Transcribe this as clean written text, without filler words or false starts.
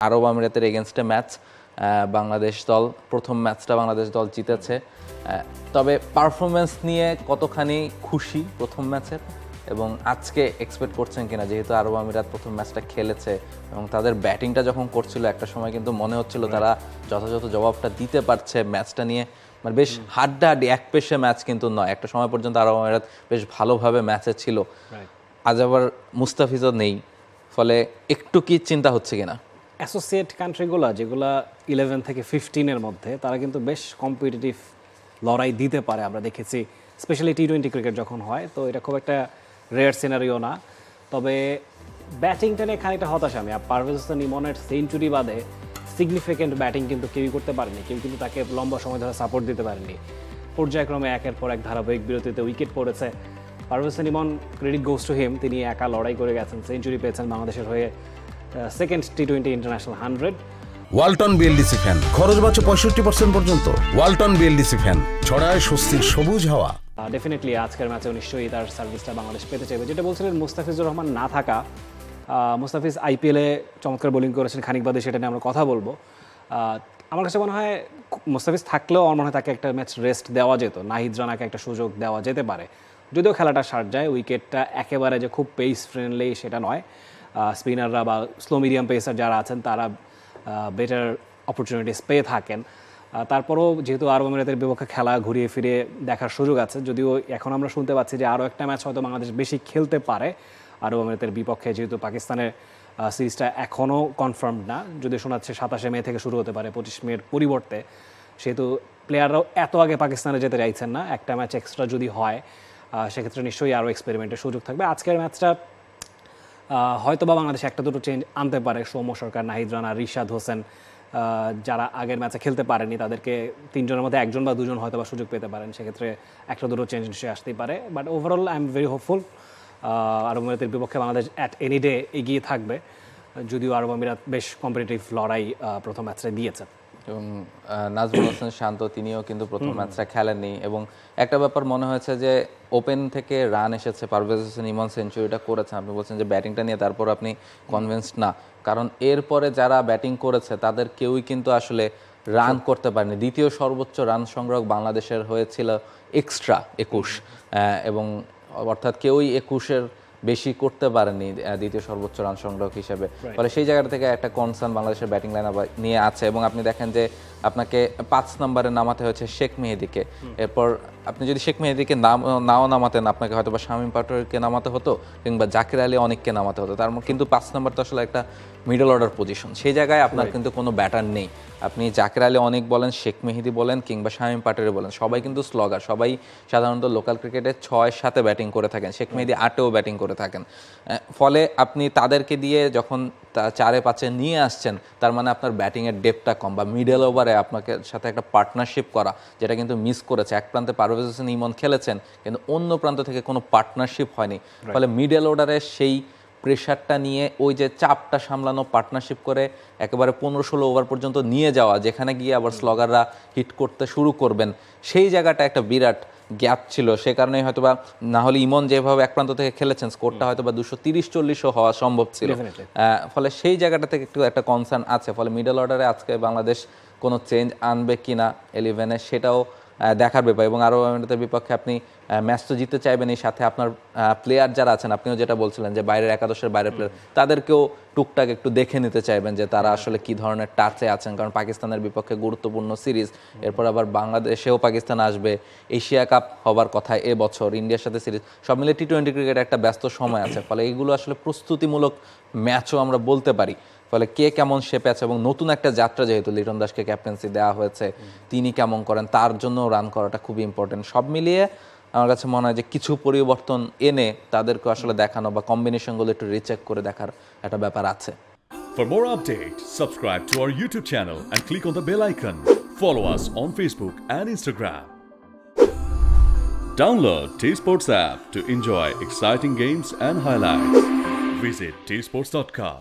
আরব আমিরাতের এগেনস্টে ম্যাচ, বাংলাদেশ দল প্রথম ম্যাচটা বাংলাদেশ দল জিতেছে। তবে পারফরমেন্স নিয়ে কতখানি খুশি প্রথম ম্যাচের, এবং আজকে এক্সপেক্ট করছেন কিনা, যেহেতু আরব আমিরাত প্রথম ম্যাচটা খেলেছে এবং তাদের ব্যাটিংটা যখন করছিল একটা সময় কিন্তু মনে হচ্ছিল তারা যথাযথ জবাবটা দিতে পারছে ম্যাচটা নিয়ে। মানে বেশ হাড্ডাহাড্ডি এক পেশে ম্যাচ কিন্তু নয়, একটা সময় পর্যন্ত আরব আমিরাত বেশ ভালোভাবে ম্যাচে ছিল। আজ আবার মুস্তাফিজও নেই, ফলে একটু কি চিন্তা হচ্ছে কিনা? অ্যাসোসিয়েট কান্ট্রিগুলো যেগুলো 11 থেকে 15-এর মধ্যে, তারা কিন্তু বেশ কম্পিটিটিভ লড়াই দিতে পারে, আমরা দেখেছি স্পেশালি টি-20 ক্রিকেট যখন হয়। তো এটা খুব একটা রেয়ার সিনারিও না। তবে ব্যাটিংটা নিয়ে খানিকটা হতাশা আমি। পারভেজ হোসেন ইমনের সেঞ্চুরি বাদে সিগনিফিকেন্ট ব্যাটিং কিন্তু কেউই করতে পারেনি, কেউ কিন্তু তাকে লম্বা সময় ধরে সাপোর্ট দিতে পারেনি। পর্যায়ক্রমে একের পর এক ধারাবাহিক বিরতিতে উইকেট পড়েছে। Parvez Hossain Emon, credit goes to him, তিনি একা লড়াই করে গেছেন, সেঞ্চুরি পেয়েছেন বাংলাদেশের হয়ে, সেকেন্ড টি-20 ইন্টারন্যাশনাল 100। ওয়ালটন বিএলডিসি ফ্যান, খরচ বাঁচে 65% পর্যন্ত। ওয়ালটন বিএলডিসি ফ্যান ছড়ায় স্বস্তির সবুজ হাওয়া। ডেফিনেটলি আজকের ম্যাচে নিশ্চয়ই তার সার্ভিসটা বাংলাদেশ পেতে চাইবে। যেটা বলছিলেন মুস্তাফিজুর রহমান না থাকা, মুস্তাফিজ আইপিএলে চমৎকার বোলিং করেছেন, খানিক বাদে সেটা নিয়ে আমরা কথা বলবো। আমার কাছে মনে হয় মুস্তাফিজ থাকলেও আমার মনে হয় তাকে একটা ম্যাচ রেস্ট দেওয়া যেত, নাহিদ রানাকে একটা সুযোগ দেওয়া যেতে পারে। যদিও খেলাটা শার্ট যায়, উইকেটটা একেবারে যে খুব পেস ফ্রেন্ডলি সেটা নয়। স্পিনাররা বা স্লো মিডিয়াম পেসার যারা আছেন তারা বেটার অপরচুনিটিস পেয়ে থাকেন। তারপরেও যেহেতু আরব আমিরাতের বিপক্ষে খেলা ঘুরিয়ে ফিরিয়ে দেখার সুযোগ আছে, যদিও এখন আমরা শুনতে পাচ্ছি যে আরও একটা ম্যাচ হয়তো বাংলাদেশ বেশি খেলতে পারে আরব আমিরাতের বিপক্ষে, যেহেতু পাকিস্তানের সিরিজটা এখনও কনফার্ম না। যদি শোনাচ্ছে 27 মে থেকে শুরু হতে পারে 25 মের পরিবর্তে, সেহেতু প্লেয়াররাও এত আগে পাকিস্তানে যেতে চাইছেন না। একটা ম্যাচ এক্সট্রা যদি হয় সেক্ষেত্রে নিশ্চয়ই আরও এক্সপেরিমেন্টের সুযোগ থাকবে। আজকের ম্যাচটা হয়তো বা বাংলাদেশ একটা দুটো চেঞ্জ আনতে পারে। সৌম্য সরকার, নাহিদ রানা, রিশাদ হোসেন, যারা আগের ম্যাচে খেলতে পারেনি তাদেরকে 3 জনের মধ্যে 1 জন বা 2 জন হয়তো বা সুযোগ পেতে পারেন, সেক্ষেত্রে একটা দুটো চেঞ্জ নিশ্চয়ই আসতেই পারে। But overall I am very hopeful আরব আমিরাতের বিপক্ষে বাংলাদেশ অ্যাট এনি ডে এগিয়ে থাকবে, যদিও আরব আমিরাত বেশ কম্পিটিটিভ লড়াই প্রথম ম্যাচটা দিয়েছে। এবং নাজমুল হোসেন শান্ত, তিনিও কিন্তু প্রথম ম্যাচটা খেলেননি। এবং একটা ব্যাপার মনে হয়েছে যে ওপেন থেকে রান এসেছে, পারভেজ হোসেন ইমন সেঞ্চুরিটা করেছেন, আপনি বলছেন যে ব্যাটিংটা নিয়ে তারপর আপনি কনভিন্সড না, কারণ এরপরে যারা ব্যাটিং করেছে তাদের কেউই কিন্তু আসলে রান করতে পারেনি। দ্বিতীয় সর্বোচ্চ রান সংগ্রহ বাংলাদেশের হয়েছিল এক্সট্রা 21, এবং অর্থাৎ কেউই 21-এর বেশি করতে পারেনি দ্বিতীয় সর্বোচ্চ রান সংগ্রহ হিসেবে। ফলে সেই জায়গা থেকে একটা কনসার্ন বাংলাদেশের ব্যাটিং লাইন নিয়ে আছে। এবং আপনি দেখেন যে আপনাকে 5 নম্বরে নামাতে হয়েছে শেখ মেহেদীকে। এরপর আপনি যদি শেখ মেহেদীকে নাও নামাতেন, আপনাকে হয়তো বা শামীম পাটোয়ারিকে নামাতে হতো কিংবা জাকির আলী অনেককে নামাতে হতো। তার কিন্তু 5 নম্বর তো আসলে একটা মিডল অর্ডার পজিশন, সেই জায়গায় আপনার কিন্তু কোনো ব্যাটার নেই। আপনি জাকির আলী অনেক বলেন, শেখ মেহেদী বলেন কিংবা শামীম পাটোয়ারি বলেন, সবাই কিন্তু স্লগার, সবাই সাধারণত লোকাল ক্রিকেটে 6-7-এ ব্যাটিং করে থাকেন, শেখ মেহেদী 8-এও ব্যাটিং করে থাকেন। ফলে আপনি তাদেরকে দিয়ে যখন 4-5-এ নিয়ে আসছেন, তার মানে আপনার ব্যাটিংয়ের ডেপটা কম, বা মিডল ওভারে আপনাকে সাথে একটা পার্টনারশিপ করা, যেটা কিন্তু মিস করেছে। এক প্রান্তে পারভেজ হোসেন ইমন খেলেছেন, কিন্তু অন্য প্রান্ত থেকে কোনো পার্টনারশিপ হয়নি। ফলে মিডল অর্ডারে সেই প্রেশারটা নিয়ে ওই যে চাপটা সামলানো, পার্টনারশিপ করে একেবারে 15-16 ওভার পর্যন্ত নিয়ে যাওয়া, যেখানে গিয়ে আবার স্লগাররা হিট করতে শুরু করবেন, সেই জায়গাটা একটা বিরাট গ্যাপ ছিল। সে কারণেই হয়তোবা, না হলে ইমন যেভাবে এক প্রান্ত থেকে খেলেছেন, স্কোরটা হয়তোবা 230-40ও হওয়া সম্ভব ছিল। ফলে সেই জায়গাটা থেকে একটু একটা কনসার্ন আছে। ফলে মিডল অর্ডারে আজকে বাংলাদেশ কোনো চেঞ্জ আনবে কিনা 11-এ, সেটাও দেখার ব্যাপার। এবং আরব আমিরাতের বিপক্ষে আপনি ম্যাচ তো জিততে চাইবেন, এই সাথে আপনার প্লেয়ার যারা আছেন, আপনিও যেটা বলছিলেন যে বাইরের একাদশের বাইরের প্লেয়ার, তাদেরকেও টুকটাক একটু দেখে নিতে চাইবেন যে তারা আসলে কি ধরনের টাচে আছেন। কারণ পাকিস্তানের বিপক্ষে গুরুত্বপূর্ণ সিরিজ, এরপর আবার বাংলাদেশেও পাকিস্তান আসবে, এশিয়া কাপ হবার কথা এবছর, ইন্ডিয়ার সাথে সিরিজ, সব মিলে টি-20 ক্রিকেট একটা ব্যস্ত সময় আছে। ফলে এইগুলো আসলে প্রস্তুতিমূলক ম্যাচও আমরা বলতে পারি। ফলে কে কেমন শেপে আছে, এবং নতুন একটা যাত্রা, যেহেতু লিটন দাসকে ক্যাপ্টেন্সি দেওয়া হয়েছে, তিনি কেমন করেন, তার জন্য রান করাটা খুবই ইম্পর্টেন্ট। সব মিলিয়ে আমার কাছে মনে হয় যে কিছু পরিবর্তন এনে তাদেরকে আসলে দেখানো বা কম্বিনেশনগুলো একটু রিচেক করে দেখার একটা ব্যাপার আছে। For more updates, subscribe to our YouTube channel and click on the bell icon. Follow us on Facebook and Instagram. Download T-Sports app to enjoy exciting games and highlights. Visit tsports.com.